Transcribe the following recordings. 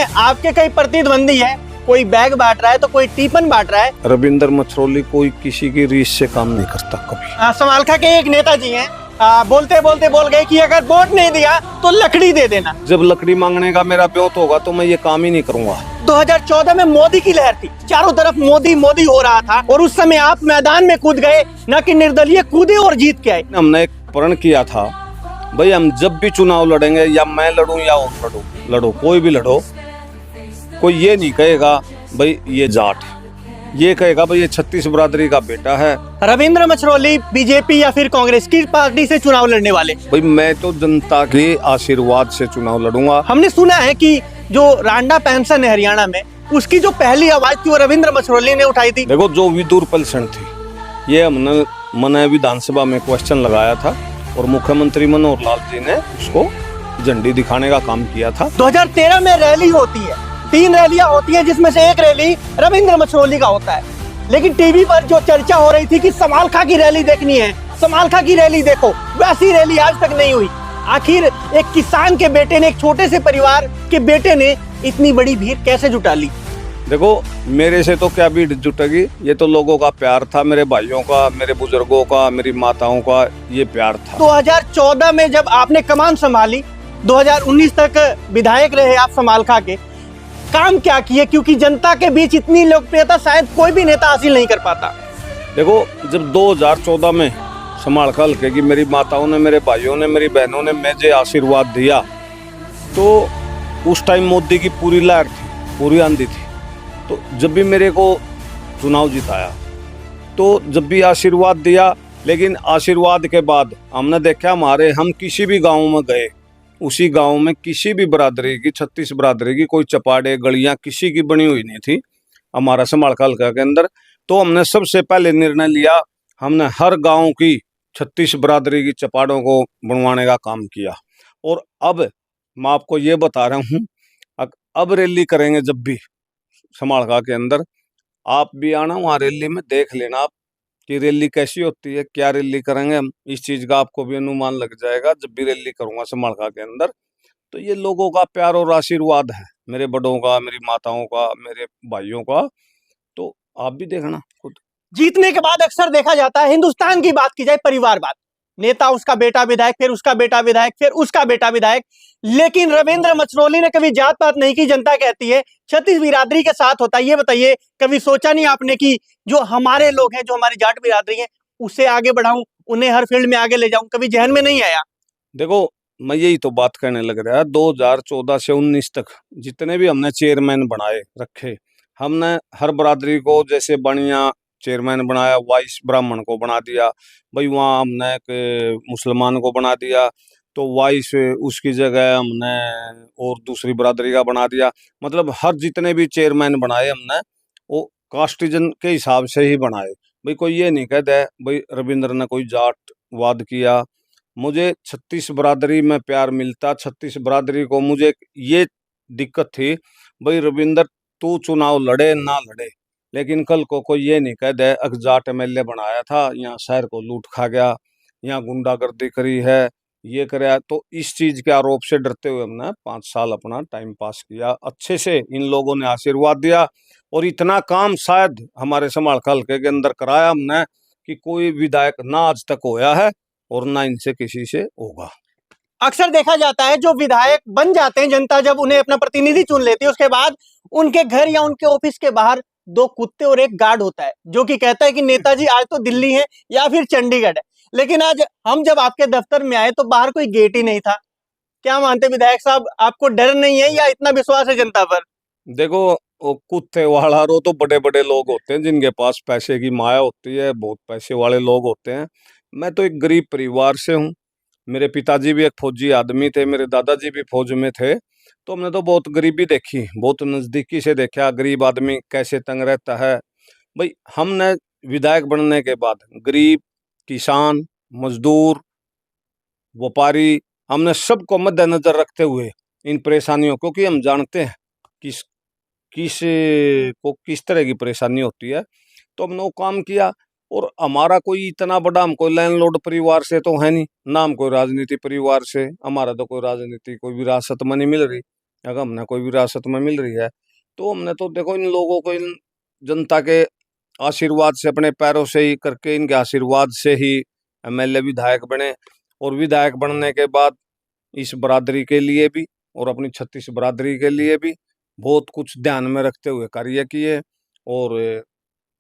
आपके कई प्रतिद्वंदी है, कोई बैग बांट रहा है तो कोई टीपन बांट रहा है। रविंद्र मछरौली कोई किसी की रीस से काम नहीं करता कभी। समालखा के एक नेताजी हैं, बोलते बोलते बोल गए कि अगर वोट नहीं दिया तो लकड़ी दे देना। जब लकड़ी मांगने का मेरा ब्योत होगा तो मैं ये काम ही नहीं करूंगा। 2014 में मोदी की लहर थी, चारों तरफ मोदी मोदी हो रहा था और उस समय आप मैदान में कूद गए, न कि निर्दलीय कूदे और जीत के आए। हमने एक प्रण किया था, भाई हम जब भी चुनाव लड़ेंगे, या मैं लड़ूं या और लड़ो कोई भी लड़ो, कोई ये नहीं कहेगा भाई ये जाट, ये कहेगा भाई ये 36 बिरादरी का बेटा है। रविंद्र मछरौली बीजेपी या फिर कांग्रेस की पार्टी से चुनाव लड़ने वाले। भाई मैं तो जनता के आशीर्वाद से चुनाव लड़ूंगा। हमने सुना है कि जो रांडा पेंशन है हरियाणा में, उसकी जो पहली आवाज थी वो रविंद्र मछरौली ने उठाई थी। देखो जो विदुर पेंशन थी, ये मैंने विधानसभा में क्वेश्चन लगाया था और मुख्यमंत्री मनोहर लाल जी ने उसको झंडी दिखाने का काम किया था। 2013 में रैली होती है, 3 रैलियां होती है, जिसमें से एक रैली रविंद्र मछरौली का होता है। लेकिन टीवी पर जो चर्चा हो रही थी कि समालखा की रैली देखनी है, समालखा की रैली देखो, वैसी रैली आज तक नहीं हुई। आखिर एक किसान के बेटे ने, एक छोटे से परिवार के बेटे ने इतनी बड़ी भीड़ कैसे जुटा ली? देखो मेरे से तो क्या भीड़ जुटेगी, ये तो लोगों का प्यार था, मेरे भाइयों का, मेरे बुजुर्गों का, मेरी माताओं का ये प्यार था। 2014 में जब आपने कमान संभाली, 2019 तक विधायक रहे आप समालखा के, काम क्या किए? क्योंकि जनता के बीच इतनी लोकप्रियता शायद कोई भी नेता हासिल नहीं कर पाता। देखो जब 2014 में समालखा हल्के की मेरी माताओं ने, मेरे भाइयों ने, मेरी बहनों ने मुझे आशीर्वाद दिया, तो उस टाइम मोदी की पूरी लहर थी, पूरी आंधी थी। तो जब भी मेरे को चुनाव जिताया, तो जब भी आशीर्वाद दिया, लेकिन आशीर्वाद के बाद हमने देखा हम किसी भी गांव में गए, उसी गांव में किसी भी बिरादरी की, 36 बिरादरी की कोई चपाड़े गलियां किसी की बनी हुई नहीं थी हमारा समालखा हल्का के अंदर। तो हमने सबसे पहले निर्णय लिया, हमने हर गांव की 36 बिरादरी की चपाड़ों को बनवाने का काम किया। और अब मैं आपको ये बता रहा हूँ, अब रैली करेंगे जब भी समालखा के अंदर, आप भी आना वहाँ रैली में, देख लेना आप कि रैली कैसी होती है, क्या रैली करेंगे हम, इस चीज का आपको भी अनुमान लग जाएगा जब भी रैली करूंगा समालखा के अंदर। तो ये लोगों का प्यार और आशीर्वाद है, मेरे बड़ों का, मेरी माताओं का, मेरे भाइयों का, तो आप भी देखना खुद। जीतने के बाद अक्सर देखा जाता है, हिंदुस्तान की बात की जाए, परिवारवाद, नेता उसका बेटा विधायक, फिर उसका बेटा विधायक, फिर उसका बेटा विधायक। लेकिन रविंद्र मछरौली ने कभी जात पात नहीं की। जनता कहती है 36 बिरादरी के साथ होता है। ये बताइए, कभी सोचा नहीं आपने कि जो हमारे लोग हैं, जो हमारी जाट बिरादरी है, उसे आगे बढ़ाऊं, उन्हें हर फील्ड में आगे ले जाऊं? कभी जहन में नहीं आया? देखो मैं यही तो बात करने लग रहा है, 2014 से 19 तक जितने भी हमने चेयरमैन बनाए रखे, हमने हर बिरादरी को जैसे बढ़िया चेयरमैन बनाया, वाइस ब्राह्मण को बना दिया, भाई वहाँ हमने एक मुसलमान को बना दिया, तो वाइस उसकी जगह हमने और दूसरी बिरादरी का बना दिया। मतलब हर जितने भी चेयरमैन बनाए हमने वो कास्टिजन के हिसाब से ही बनाए। भाई कोई ये नहीं कहता भाई रविंद्र ने कोई जाट वाद किया। मुझे 36 बिरादरी में प्यार मिलता, 36 बिरादरी को मुझे ये दिक्कत थी, भाई रविंद्र तू चुनाव लड़े ना लड़े, लेकिन कल को कोई ये नहीं कह दे जाट एमएलए बनाया था, यहाँ शहर को लूट खा गया, यहाँ गुंडागर्दी करी है, ये कराया। तो इस चीज के आरोप से डरते हुए हमने 5 साल अपना टाइम पास किया अच्छे से। इन लोगों ने आशीर्वाद दिया और इतना काम शायद हमारे समालखा हल्के के अंदर कराया हमने कि कोई विधायक ना आज तक होया है और ना इनसे किसी से होगा। अक्सर देखा जाता है, जो विधायक बन जाते हैं, जनता जब उन्हें अपना प्रतिनिधि चुन लेती है, उसके बाद उनके घर या उनके ऑफिस के बाहर 2 कुत्ते और एक गार्ड होता है, जो कि कहता है कि नेताजी आज तो दिल्ली है या फिर चंडीगढ़ है। लेकिन आज हम जब आपके दफ्तर में आए तो बाहर कोई गेट ही नहीं था। क्या मानते विधायक साहब, आपको डर नहीं है या इतना विश्वास है जनता पर? देखो वो कुत्ते वाला रो तो बड़े बड़े लोग होते हैं जिनके पास पैसे की माया होती है, बहुत पैसे वाले लोग होते हैं। मैं तो एक गरीब परिवार से हूँ, मेरे पिताजी भी एक फौजी आदमी थे, मेरे दादाजी भी फौज में थे, तो हमने तो बहुत गरीबी देखी, बहुत नजदीकी से देखा गरीब आदमी कैसे तंग रहता है। भाई हमने विधायक बनने के बाद गरीब, किसान, मजदूर, व्यापारी, हमने सबको मद्देनजर रखते हुए इन परेशानियों को, क्योंकि हम जानते हैं किस किस को किस तरह की परेशानी होती है, तो हमने वो काम किया। और हमारा कोई इतना बड़ा, हम कोई लैंडलॉर्ड परिवार से तो है नहीं, ना हम कोई राजनीति परिवार से, हमारा तो कोई राजनीति कोई विरासत में नहीं मिल रही, अगर हमने कोई विरासत में मिल रही है तो हमने तो देखो इन लोगों को, इन जनता के आशीर्वाद से, अपने पैरों से ही करके, इनके आशीर्वाद से ही एमएलए विधायक बने। और विधायक बनने के बाद इस बरादरी के लिए भी और अपनी 36 बरादरी के लिए भी बहुत कुछ ध्यान में रखते हुए कार्य किए। और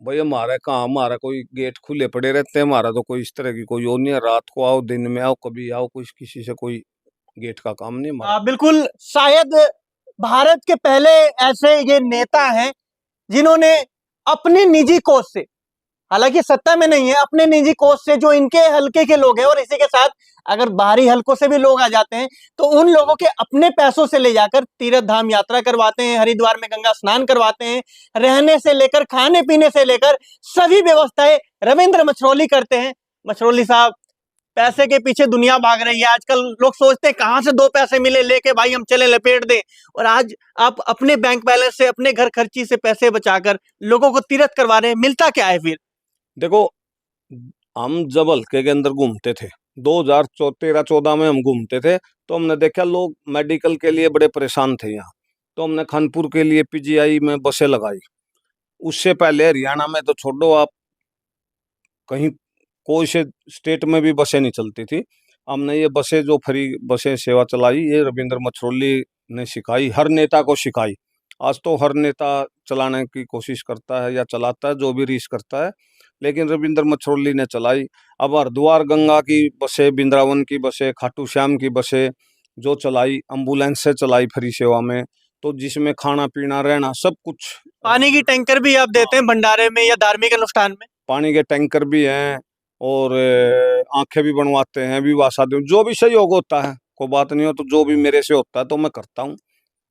भाई हमारा कहाँ, हमारा कोई गेट खुले पड़े रहते हैं, हमारा तो कोई इस तरह की कोई वो नहीं है, रात को आओ दिन में आओ कभी आओ, कोई किसी से कोई गेट का काम नहीं हमारा। बिल्कुल, शायद भारत के पहले ऐसे ये नेता हैं जिन्होंने अपने निजी कोष से, हालांकि सत्ता में नहीं है, अपने निजी कोष से जो इनके हलके के लोग हैं, और इसी के साथ अगर बाहरी हलकों से भी लोग आ जाते हैं तो उन लोगों के अपने पैसों से ले जाकर तीर्थ धाम यात्रा करवाते हैं, हरिद्वार में गंगा स्नान करवाते हैं, रहने से लेकर खाने पीने से लेकर सभी व्यवस्थाएं रविंद्र मछरौली करते हैं। मछरौली साहब, पैसे के पीछे दुनिया भाग रही है आजकल, लोग सोचते हैं कहां से दो पैसे मिले लेके भाई हम चले लपेट दें, और आज आप अपने बैंक बैलेंस से, अपने घर खर्ची से पैसे बचाकर लोगों को तीर्थ करवा रहे हैं। मिलता क्या है फिर? देखो, हम जब हल्के के अंदर घूमते थे 2013-14 में हम घूमते थे तो हमने देखा लोग मेडिकल के लिए बड़े परेशान थे यहाँ। तो हमने खानपुर के लिए पीजीआई में बसें लगाई। उससे पहले हरियाणा में तो छोड़ो आप, कहीं कोई से स्टेट में भी बसें नहीं चलती थी। हमने ये बसें, जो फ्री बसें सेवा चलाई, ये रविंद्र मछरौली ने सिखाई, हर नेता को सिखाई। आज तो हर नेता चलाने की कोशिश करता है या चलाता है, जो भी रीस करता है, लेकिन रविंद्र मछरौली ने चलाई। अब हरिद्वार गंगा की बसें, वृंदावन की बसें, खाटू श्याम की बसें जो चलाई, एम्बुलेंस से चलाई फ्री सेवा में, तो जिसमें खाना पीना रहना सब कुछ। पानी की टैंकर भी आप देते हैं भंडारे में या धार्मिक अनुष्ठान में? पानी के टैंकर भी हैं और आंखें भी बनवाते हैं, विवाह शादी, जो भी सहयोग होता है, कोई बात नहीं हो तो जो भी मेरे से होता है तो मैं करता हूँ।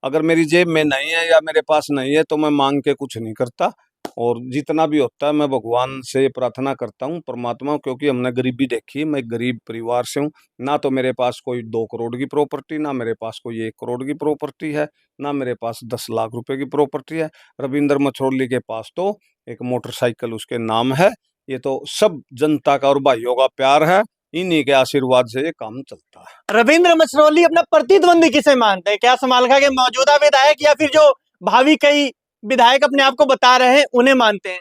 अगर मेरी जेब में नहीं है या मेरे पास नहीं है तो मैं मांग के कुछ नहीं करता। और जितना भी होता है मैं भगवान से प्रार्थना करता हूँ, परमात्मा, क्योंकि हमने गरीबी देखी है। मैं एक गरीब परिवार से हूँ, ना तो मेरे पास कोई 2 करोड़ की प्रॉपर्टी, ना मेरे पास कोई 1 करोड़ की प्रॉपर्टी है, ना मेरे पास 10 लाख रुपए की प्रॉपर्टी है। रविंद्र मछरौली के पास तो एक मोटरसाइकिल उसके नाम है। ये तो सब जनता का और भाइयों का प्यार है, इन्हीं के आशीर्वाद से ये काम चलता है। रविंद्र मछरौली अपना प्रतिद्वंदी किसे मानते हैं? क्या समालखा के मौजूदा विधायक या फिर जो भावी कई विधायक अपने आप को बता रहे हैं उन्हें मानते हैं?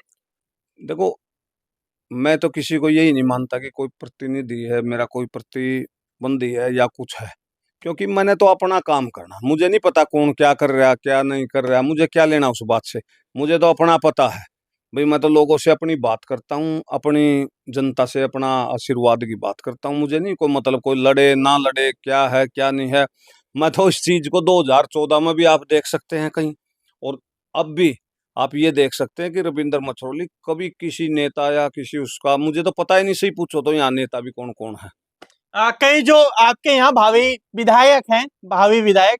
देखो, मैं तो किसी को यही नहीं मानता कि कोई प्रतिनिधि है मेरा, कोई प्रतिबंधी है या कुछ है, क्योंकि मैंने तो अपना काम करना। मुझे नहीं पता कौन क्या कर रहा क्या नहीं कर रहा, मुझे क्या लेना उस बात से। मुझे तो अपना पता है भाई, मैं तो लोगों से अपनी बात करता हूँ, अपनी जनता से अपना आशीर्वाद की बात करता हूँ। मुझे नहीं कोई मतलब, कोई लड़े ना लड़े, क्या है क्या नहीं है। मैं तो इस चीज को 2014 में भी आप देख सकते हैं कहीं, और अब भी आप ये देख सकते हैं कि रविंद्र मछरौली कभी किसी नेता या किसी उसका, मुझे तो पता ही नहीं, सही पूछो तो यहाँ नेता भी कौन कौन है। कई जो आपके यहाँ भावी विधायक हैं, भावी विधायक,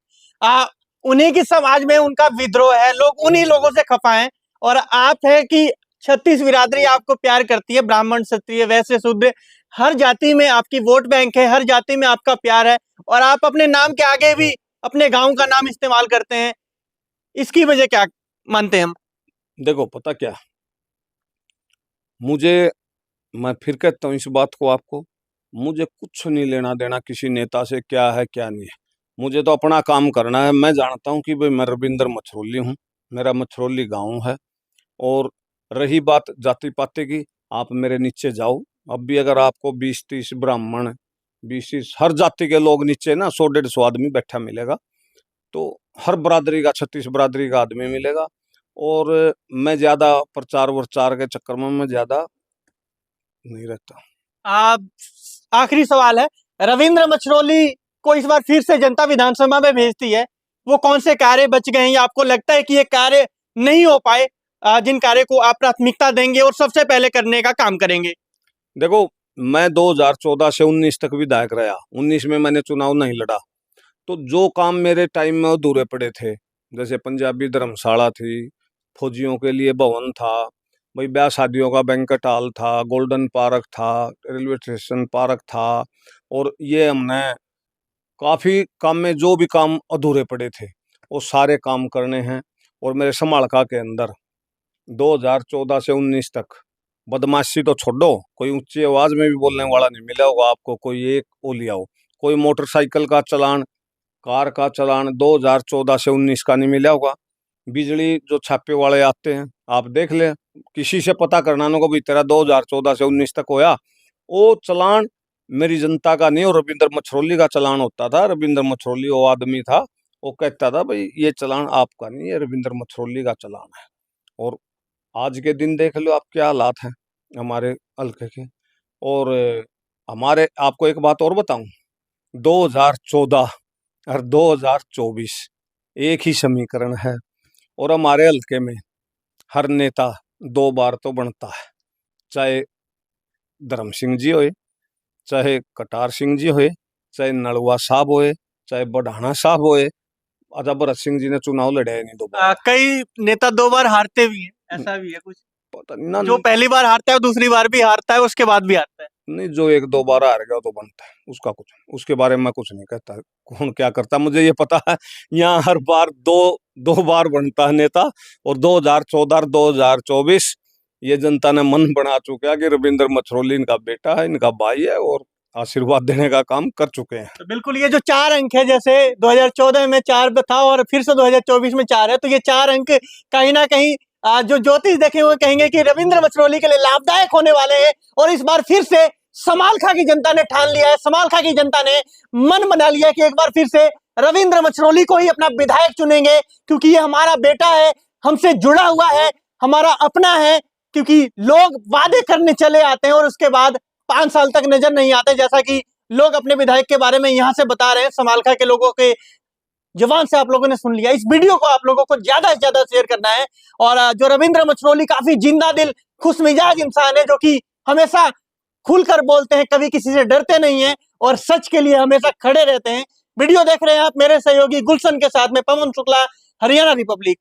उन्हीं की समाज में उनका विद्रोह है, लोग उन्हीं लोगों से खफा हैं, और आप है कि 36 बिरादरी आपको प्यार करती है, ब्राह्मण, क्षत्रिय, वैश्य, शूद्र, हर जाति में आपकी वोट बैंक है, हर जाति में आपका प्यार है, और आप अपने नाम के आगे भी अपने गांव का नाम इस्तेमाल करते हैं। इसकी वजह क्या मानते हैं हम? देखो पता क्या, मुझे, मैं फिर कहता हूँ इस बात को आपको, मुझे कुछ नहीं लेना देना किसी नेता से, क्या है क्या नहीं है। मुझे तो अपना काम करना है। मैं जानता हूँ कि भाई मैं रविंद्र मछरौली हूँ, मेरा मछरौली गांव है। और रही बात जाति पाति की, आप मेरे नीचे जाओ, अब भी अगर आपको 20-30 ब्राह्मण, 20-30 हर जाति के लोग नीचे ना 100-150 आदमी बैठा मिलेगा। तो हर बरादरी का, 36 बरादरी का आदमी मिलेगा। और मैं ज्यादा प्रचार वरचार के चक्कर में मैं ज्यादा नहीं रहता। आप, आखिरी सवाल है, रविंद्र मछरौली को इस बार फिर से जनता विधानसभा में भेजती है, वो कौन से कार्य बच गए हैं या आपको लगता है कि ये कार्य नहीं हो पाए, जिन कार्य को आप प्राथमिकता देंगे और सबसे पहले करने का काम करेंगे? देखो, मैं 2014 से 19 तक विधायक रहा। 19 में मैंने चुनाव नहीं लड़ा, तो जो काम मेरे टाइम में अधूरे पड़े थे, जैसे पंजाबी धर्मशाला थी, फौजियों के लिए भवन था, भाई ब्याह शादियों का बैंक्वेट हॉल था, गोल्डन पार्क था, रेलवे स्टेशन पार्क था, और ये हमने काफी काम में जो भी काम अधूरे पड़े थे वो सारे काम करने हैं। और मेरे समालखा के अंदर 2014 से 19 तक बदमाशी तो छोड़ो, कोई ऊंची आवाज में भी बोलने वाला नहीं मिला होगा आपको, कोई एक ओ लिया हो। कोई मोटरसाइकिल का चलान कार का चालान 2014 से 19 का नहीं मिला होगा। बिजली जो छापे वाले आते हैं, आप देख ले, किसी से पता करना को भी तेरा 2014 से 19 तक होया, वो चालान मेरी जनता का नहीं, और रविंद्र मछरौली का चालान होता था। रविंद्र मछरौली वो आदमी था, वो कहता था भाई ये चालान आपका नहीं, ये रविंद्र मछरौली का चालान है। और आज के दिन देख लो आप क्या हालात हैं हमारे हल्के के। और हमारे, आपको एक बात और बताऊं, 2014 और 2024 एक ही समीकरण है, और हमारे हल्के में हर नेता 2 बार तो बनता है, चाहे धर्म सिंह जी होए, चाहे कटार सिंह जी होए, चाहे नलवा साहब होए, चाहे बढ़ाना साहब होए। अच्छा, भरत सिंह जी ने चुनाव लड़े नहीं 2 बार। कई नेता 2 बार हारते भी हैं, ऐसा भी है कुछ। पता नहीं ना, जो पहली बार हारता है दूसरी बार भी हारता है, उसके बाद भी हारता है। नहीं, जो 1-2 बार हार गया तो बनता है, उसका कुछ, उसके बारे में मैं कुछ नहीं कहता कौन क्या करता। मुझे ये पता है यहाँ हर बार दो बार बनता है नेता, और 2014 और 2024 ये जनता ने मन बना चुका है कि रविंद्र मछरौली इनका बेटा है, इनका भाई है, और आशीर्वाद देने का काम कर चुके हैं। तो बिल्कुल, ये जो 4 अंक है, जैसे 2014 में 4 था और फिर से 2024 में 4 है, तो ये 4 अंक कहीं ना कहीं जो ज्योतिष देखे हुए कहेंगे कि रविंद्र मछरौली के लिए लाभदायक होने वाले हैं। और इस बार फिर से समालखा की जनता ने ठान लिया है, समालखा की जनता ने मन बना लिया कि एक बार फिर से रविंद्र मछरौली को ही अपना विधायक चुनेंगे, क्योंकि ये हमारा बेटा है, हमसे जुड़ा हुआ है, हमारा अपना है। क्योंकि लोग वादे करने चले आते हैं और उसके बाद 5 साल तक नजर नहीं आते, जैसा कि लोग अपने विधायक के बारे में यहां से बता रहे हैं। समालखा के लोगों के जवान से आप लोगों ने सुन लिया। इस वीडियो को आप लोगों को ज्यादा से ज्यादा शेयर करना है। और जो रविंद्र मछरौली काफी जिंदा दिल, खुश मिजाज इंसान है, जो कि हमेशा खुलकर बोलते हैं, कभी किसी से डरते नहीं है और सच के लिए हमेशा खड़े रहते हैं। वीडियो देख रहे हैं आप मेरे सहयोगी गुलशन के साथ में, पवन शुक्ला, हरियाणा रिपब्लिक।